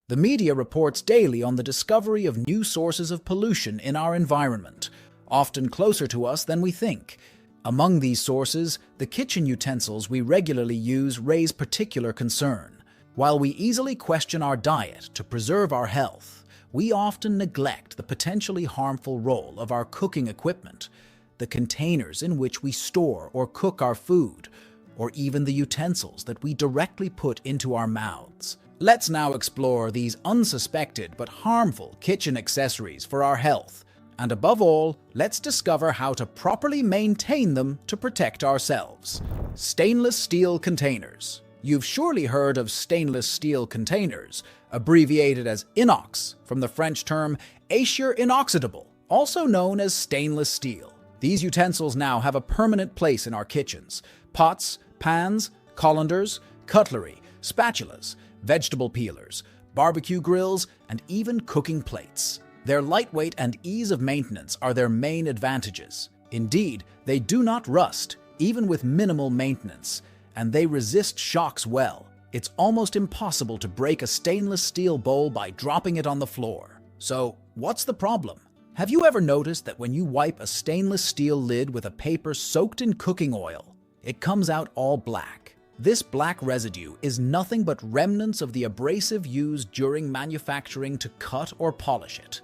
The media reports daily on the discovery of new sources of pollution in our environment, often closer to us than we think. Among these sources, the kitchen utensils we regularly use raise particular concern. While we easily question our diet to preserve our health, we often neglect the potentially harmful role of our cooking equipment, the containers in which we store or cook our food, or even the utensils that we directly put into our mouths. Let's now explore these unsuspected but harmful kitchen accessories for our health. And above all, let's discover how to properly maintain them to protect ourselves. Stainless steel containers. You've surely heard of stainless steel containers, abbreviated as inox, from the French term acier inoxidable, also known as stainless steel. These utensils now have a permanent place in our kitchens. Pots, pans, colanders, cutlery, spatulas, vegetable peelers, barbecue grills, and even cooking plates. Their lightweight and ease of maintenance are their main advantages. Indeed, they do not rust, even with minimal maintenance, and they resist shocks well. It's almost impossible to break a stainless steel bowl by dropping it on the floor. So, what's the problem? Have you ever noticed that when you wipe a stainless steel lid with a paper soaked in cooking oil, it comes out all black? This black residue is nothing but remnants of the abrasive used during manufacturing to cut or polish it.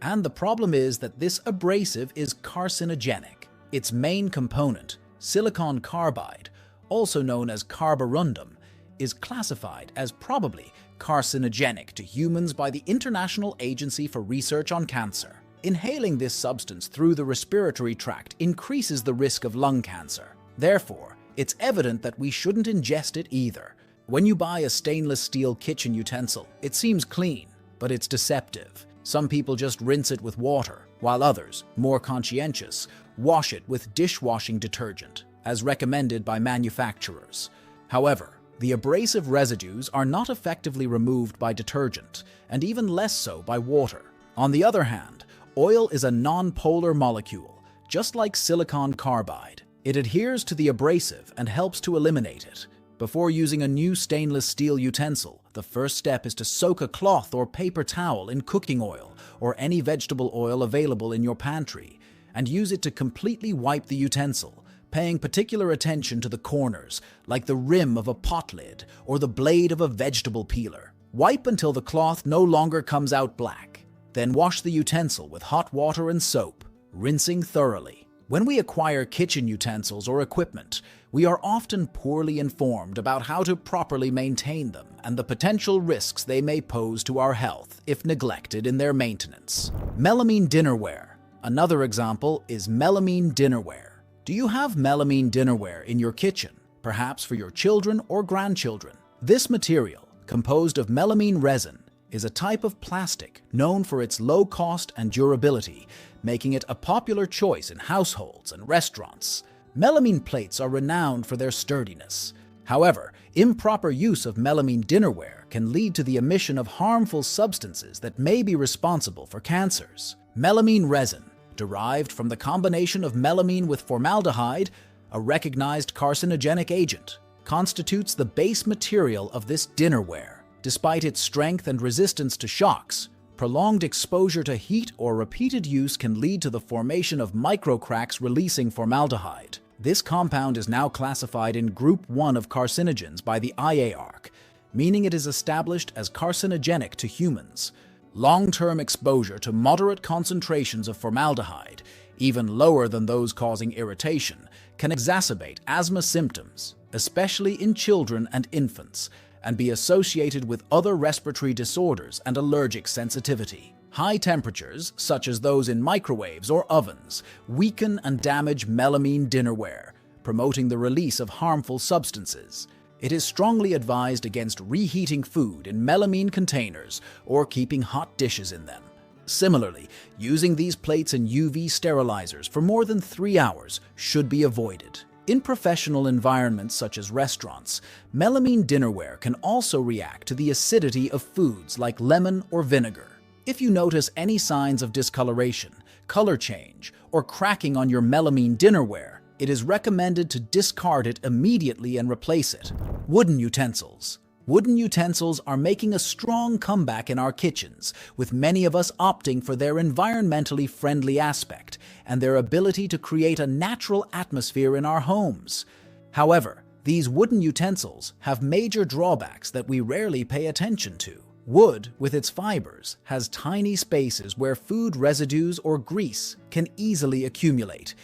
And the problem is that this abrasive is carcinogenic. Its main component, silicon carbide, also known as carborundum, is classified as probably carcinogenic to humans by the International Agency for Research on Cancer. Inhaling this substance through the respiratory tract increases the risk of lung cancer. Therefore, it's evident that we shouldn't ingest it either. When you buy a stainless steel kitchen utensil, it seems clean, but it's deceptive. Some people just rinse it with water, while others, more conscientious, wash it with dishwashing detergent, as recommended by manufacturers. However, the abrasive residues are not effectively removed by detergent, and even less so by water. On the other hand, oil is a non-polar molecule, just like silicon carbide. It adheres to the abrasive and helps to eliminate it. Before using a new stainless steel utensil, the first step is to soak a cloth or paper towel in cooking oil or any vegetable oil available in your pantry, and use it to completely wipe the utensil, paying particular attention to the corners, like the rim of a pot lid or the blade of a vegetable peeler. Wipe until the cloth no longer comes out black. Then wash the utensil with hot water and soap, rinsing thoroughly. When we acquire kitchen utensils or equipment, we are often poorly informed about how to properly maintain them and the potential risks they may pose to our health if neglected in their maintenance. Melamine dinnerware. Another example is melamine dinnerware. Do you have melamine dinnerware in your kitchen, perhaps for your children or grandchildren? This material, composed of melamine resin, is a type of plastic known for its low cost and durability, making it a popular choice in households and restaurants. Melamine plates are renowned for their sturdiness. However, improper use of melamine dinnerware can lead to the emission of harmful substances that may be responsible for cancers. Melamine resin, derived from the combination of melamine with formaldehyde, a recognized carcinogenic agent, constitutes the base material of this dinnerware. Despite its strength and resistance to shocks, prolonged exposure to heat or repeated use can lead to the formation of microcracks releasing formaldehyde. This compound is now classified in Group 1 of carcinogens by the IARC, meaning it is established as carcinogenic to humans. Long-term exposure to moderate concentrations of formaldehyde, even lower than those causing irritation, can exacerbate asthma symptoms, especially in children and infants, and be associated with other respiratory disorders and allergic sensitivity. High temperatures, such as those in microwaves or ovens, weaken and damage melamine dinnerware, promoting the release of harmful substances. It is strongly advised against reheating food in melamine containers or keeping hot dishes in them. Similarly, using these plates in UV sterilizers for more than 3 hours should be avoided. In professional environments such as restaurants, melamine dinnerware can also react to the acidity of foods like lemon or vinegar. If you notice any signs of discoloration, color change, or cracking on your melamine dinnerware, it is recommended to discard it immediately and replace it. Wooden utensils. Wooden utensils are making a strong comeback in our kitchens, with many of us opting for their environmentally friendly aspect and their ability to create a natural atmosphere in our homes. However, these wooden utensils have major drawbacks that we rarely pay attention to. Wood, with its fibers, has tiny spaces where food residues or grease can easily accumulate,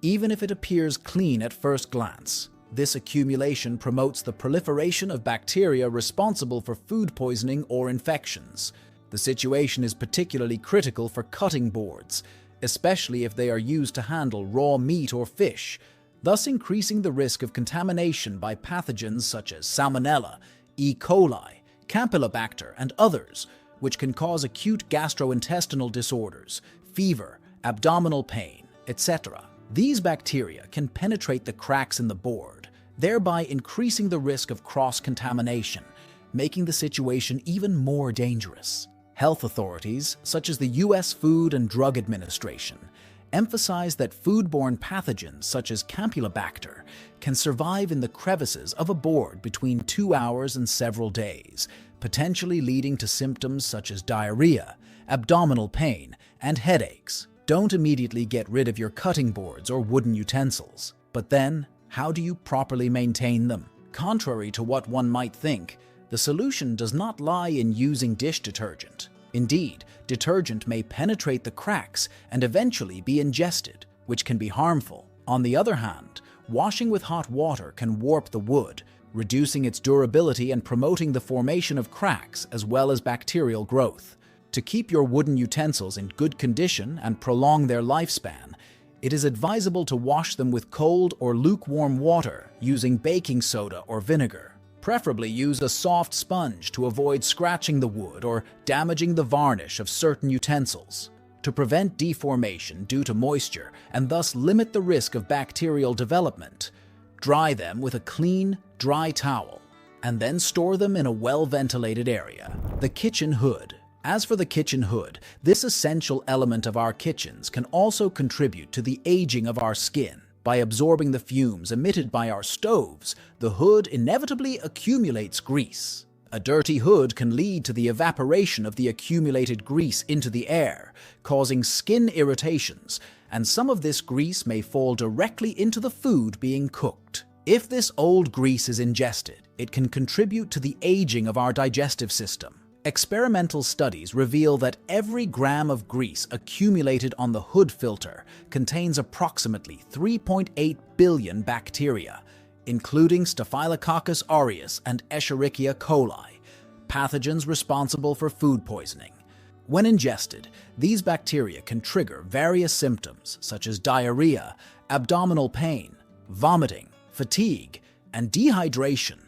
even if it appears clean at first glance. This accumulation promotes the proliferation of bacteria responsible for food poisoning or infections. The situation is particularly critical for cutting boards, especially if they are used to handle raw meat or fish, thus increasing the risk of contamination by pathogens such as Salmonella, E. coli, Campylobacter, and others, which can cause acute gastrointestinal disorders, fever, abdominal pain, etc. These bacteria can penetrate the cracks in the board, thereby increasing the risk of cross-contamination, making the situation even more dangerous. Health authorities, such as the U.S. Food and Drug Administration, emphasize that foodborne pathogens such as Campylobacter can survive in the crevices of a board between 2 hours and several days, potentially leading to symptoms such as diarrhea, abdominal pain, and headaches. Don't immediately get rid of your cutting boards or wooden utensils. But then, how do you properly maintain them? Contrary to what one might think, the solution does not lie in using dish detergent. Indeed, detergent may penetrate the cracks and eventually be ingested, which can be harmful. On the other hand, washing with hot water can warp the wood, reducing its durability and promoting the formation of cracks as well as bacterial growth. To keep your wooden utensils in good condition and prolong their lifespan, it is advisable to wash them with cold or lukewarm water using baking soda or vinegar. Preferably use a soft sponge to avoid scratching the wood or damaging the varnish of certain utensils. To prevent deformation due to moisture and thus limit the risk of bacterial development, dry them with a clean, dry towel, and then store them in a well-ventilated area. The kitchen hood. As for the kitchen hood, this essential element of our kitchens can also contribute to the aging of our skin. By absorbing the fumes emitted by our stoves, the hood inevitably accumulates grease. A dirty hood can lead to the evaporation of the accumulated grease into the air, causing skin irritations, and some of this grease may fall directly into the food being cooked. If this old grease is ingested, it can contribute to the aging of our digestive system. Experimental studies reveal that every gram of grease accumulated on the hood filter contains approximately 3.8 billion bacteria, including Staphylococcus aureus and Escherichia coli, pathogens responsible for food poisoning. When ingested, these bacteria can trigger various symptoms such as diarrhea, abdominal pain, vomiting, fatigue, and dehydration,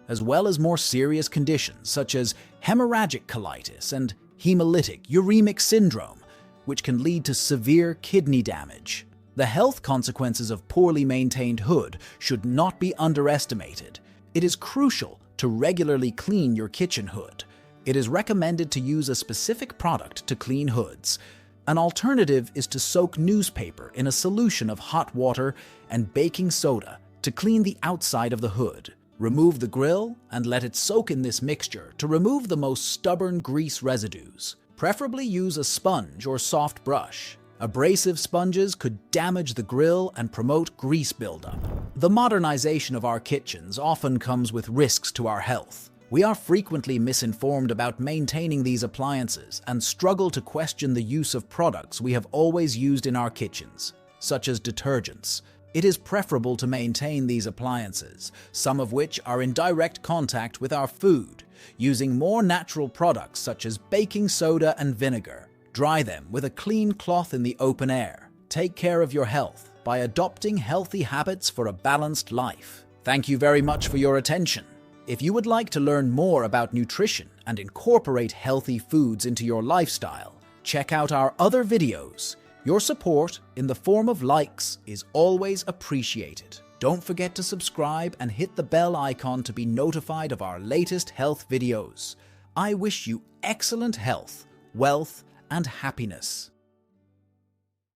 as well as more serious conditions such as hemorrhagic colitis and hemolytic uremic syndrome, which can lead to severe kidney damage. The health consequences of poorly maintained hood should not be underestimated. It is crucial to regularly clean your kitchen hood. It is recommended to use a specific product to clean hoods. An alternative is to soak newspaper in a solution of hot water and baking soda to clean the outside of the hood. Remove the grill and let it soak in this mixture to remove the most stubborn grease residues. Preferably use a sponge or soft brush. Abrasive sponges could damage the grill and promote grease buildup. The modernization of our kitchens often comes with risks to our health. We are frequently misinformed about maintaining these appliances and struggle to question the use of products we have always used in our kitchens, such as detergents. It is preferable to maintain these appliances, some of which are in direct contact with our food, using more natural products such as baking soda and vinegar. Dry them with a clean cloth in the open air. Take care of your health by adopting healthy habits for a balanced life. Thank you very much for your attention. If you would like to learn more about nutrition and incorporate healthy foods into your lifestyle, check out our other videos. Your support in the form of likes is always appreciated. Don't forget to subscribe and hit the bell icon to be notified of our latest health videos. I wish you excellent health, wealth, and happiness.